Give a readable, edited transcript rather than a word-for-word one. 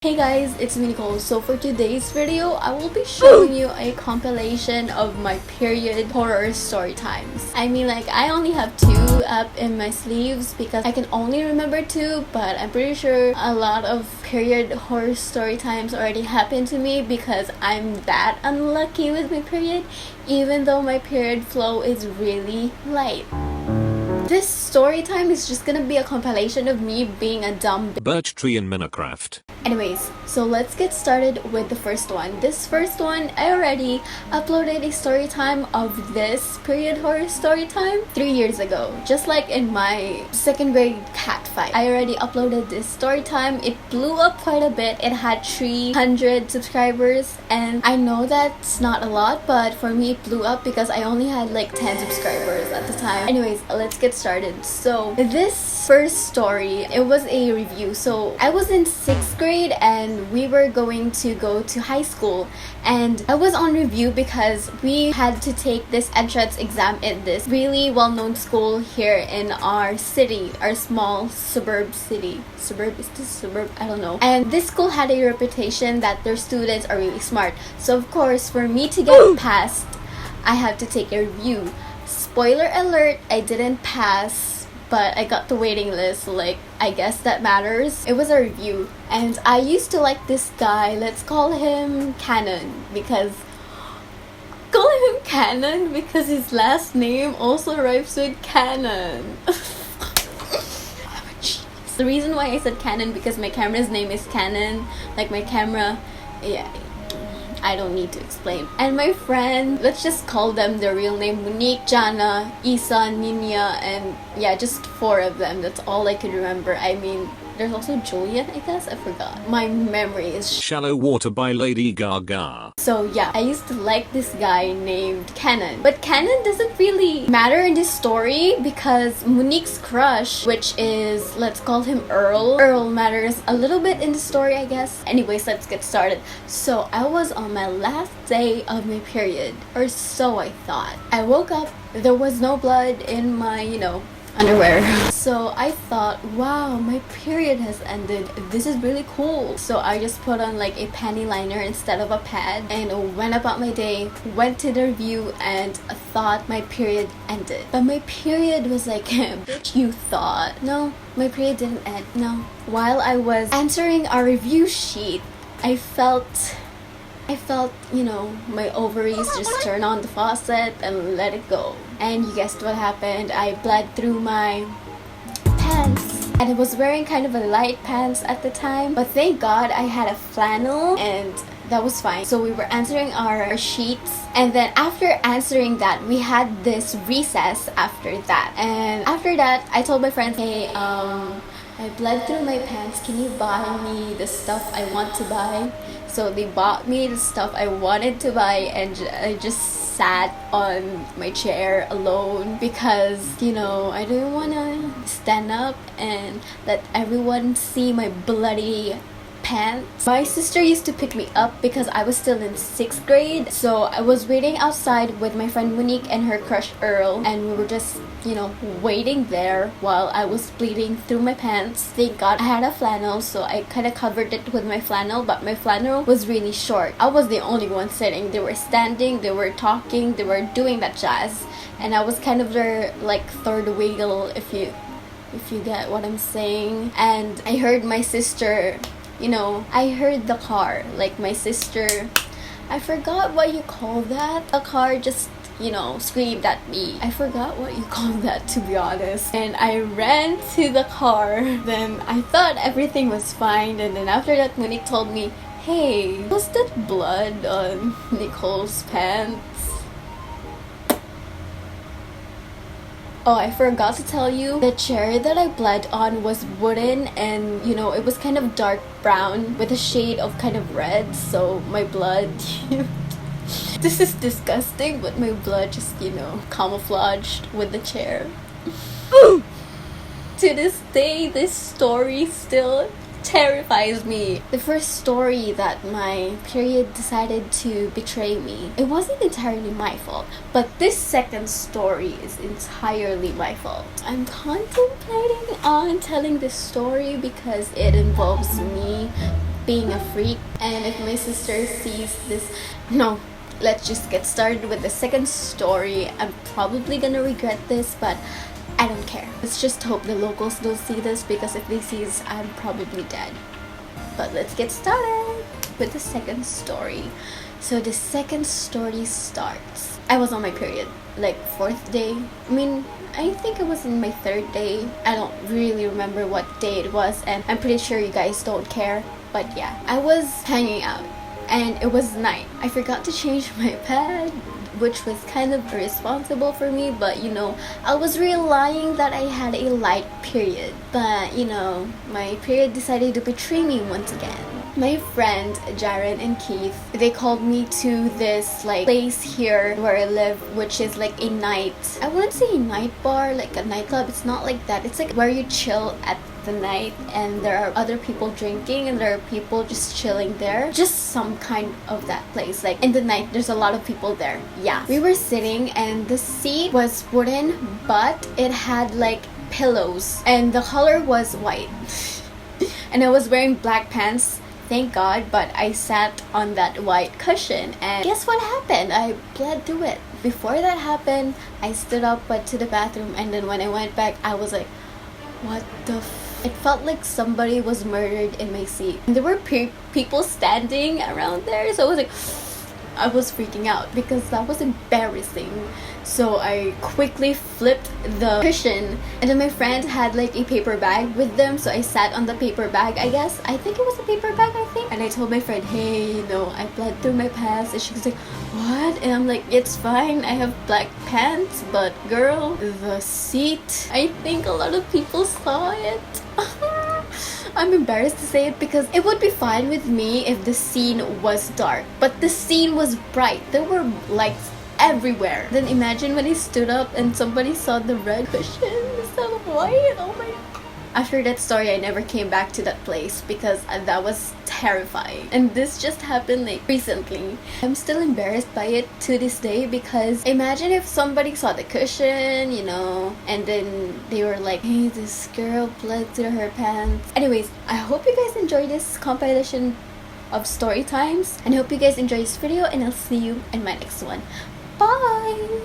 Hey guys, it's me Nicole. So for today's video, I will be showing you a compilation of my period horror story times. I mean, like, I only have two up in my sleeves because I can only remember two, but I'm pretty sure a lot of period horror story times already happened to me because I'm that unlucky with my period, even though my period flow is really light. This story time is just gonna be a compilation of me being a dumb birch tree in Minecraft. Anyways, so let's get started with the first one. This first one, I already uploaded a story time of this period horror story time 3 years ago. Just like in my second grade cat fight. I already uploaded this story time. It blew up quite a bit. It had 300 subscribers, and I know that's not a lot, but for me it blew up because I only had like 10 subscribers at the time. Anyways, let's get started. So this first story, it was a review. So I was in 6th grade and we were going to go to high school, and I was on review because we had to take this entrance exam in this really well-known school here in our city, our small suburb city. Is this suburb? I don't know. And this school had a reputation that their students are really smart. So of course, for me to get past, I have to take a review. Spoiler alert, I didn't pass, but I got the waiting list, so like, I guess that matters. It was a review, and I used to like this guy. Let's call him Cannon because his last name also rhymes with Cannon. The reason why I said Cannon because my camera's name is Cannon, like my camera, yeah. I don't need to explain. And my friend, let's just call them their real name: Monique, Jana, Isa, Nina, and yeah, just 4 of them. That's all I could remember. I mean, there's also Julian, I guess. I forgot. My memory is Shallow Water by Lady Gaga. So yeah, I used to like this guy named Cannon. But Cannon doesn't really matter in this story because Monique's crush, which is, let's call him Earl matters a little bit in the story, I guess. Anyways, let's get started. So I was on my last day of my period, or so I thought. I woke up, there was no blood in my, underwear. So I thought, wow, my period has ended. This is really cool. So I just put on like a panty liner instead of a pad and went about my day, went to the review, and thought my period ended. But my period was like, bitch, you thought. No, my period didn't end. No. While I was answering our review sheet, I felt, my ovaries just turn on the faucet and let it go. And you guessed what happened. I bled through my pants. And I was wearing kind of a light pants at the time. But thank God I had a flannel and that was fine. So we were answering our sheets. And then after answering that, we had this recess after that. And after that, I told my friends, hey, I bled through my pants. Can you buy me the stuff I want to buy? So they bought me the stuff I wanted to buy, and I just sat on my chair alone because, I didn't want to stand up and let everyone see my bloody pants. My sister used to pick me up because I was still in 6th grade. So I was waiting outside with my friend Monique and her crush Earl, and we were just, waiting there while I was bleeding through my pants. Thank God I had a flannel, so I kind of covered it with my flannel, but my flannel was really short. I was the only one sitting. They were standing, they were talking, they were doing that jazz, and I was kind of their like third wheel, if you get what I'm saying. And I heard my sister, I heard the car, like my sister, I forgot what you call that. A car just, screamed at me. I forgot what you call that, to be honest. And I ran to the car. Then I thought everything was fine. And then after that, Monique told me, hey, was that blood on Nicole's pants? Oh, I forgot to tell you, the chair that I bled on was wooden and, it was kind of dark brown with a shade of kind of red. So my blood, this is disgusting, but my blood just, camouflaged with the chair. To this day, this story still terrifies me. The first story that my period decided to betray me, it wasn't entirely my fault, but this second story is entirely my fault. I'm contemplating on telling this story because it involves me being a freak. And if my sister sees this, no, let's just get started with the second story. I'm probably gonna regret this, but I don't care. Let's just hope the locals don't see this, because if they see this, I'm probably dead. But let's get started with the second story. So the second story starts. I was on my period, like 4th day. I think it was in my 3rd day. I don't really remember what day it was, and I'm pretty sure you guys don't care. But yeah, I was hanging out and it was night. I forgot to change my pad, which was kind of irresponsible for me, but I was relying that I had a light period. But my period decided to betray me once again. My friend Jaren and Keith, they called me to this place here where I live, which is like a night, I wouldn't say a night bar, like a nightclub. It's not like that. It's like where you chill at the night and there are other people drinking and there are people just chilling there. Just some kind of that place. Like in the night, there's a lot of people there. Yeah. We were sitting and the seat was wooden, but it had like pillows and the color was white. And I was wearing black pants. Thank God, but I sat on that white cushion and guess what happened? I bled through it. Before that happened, I stood up, went to the bathroom, and then when I went back, I was like, what the It felt like somebody was murdered in my seat. And there were people standing around there, so I was freaking out because that was embarrassing. So I quickly flipped the cushion, and then my friend had like a paper bag with them, so I sat on the paper bag, I guess. I think it was a paper bag, and I told my friend, hey, I bled through my pants, and she was like, what? And I'm like, it's fine, I have black pants, but girl, the seat, I think a lot of people saw it. I'm embarrassed to say it because it would be fine with me if the scene was dark, but the scene was bright. There were lights everywhere. Then imagine when I stood up and somebody saw the red cushion instead of white. Oh my god. After that story, I never came back to that place because that was terrifying. And this just happened like recently. I'm still embarrassed by it to this day because imagine if somebody saw the cushion, and then they were like, hey, this girl bled through her pants. Anyways, I hope you guys enjoyed this compilation of story times, and I hope you guys enjoy this video, and I'll see you in my next one. Bye!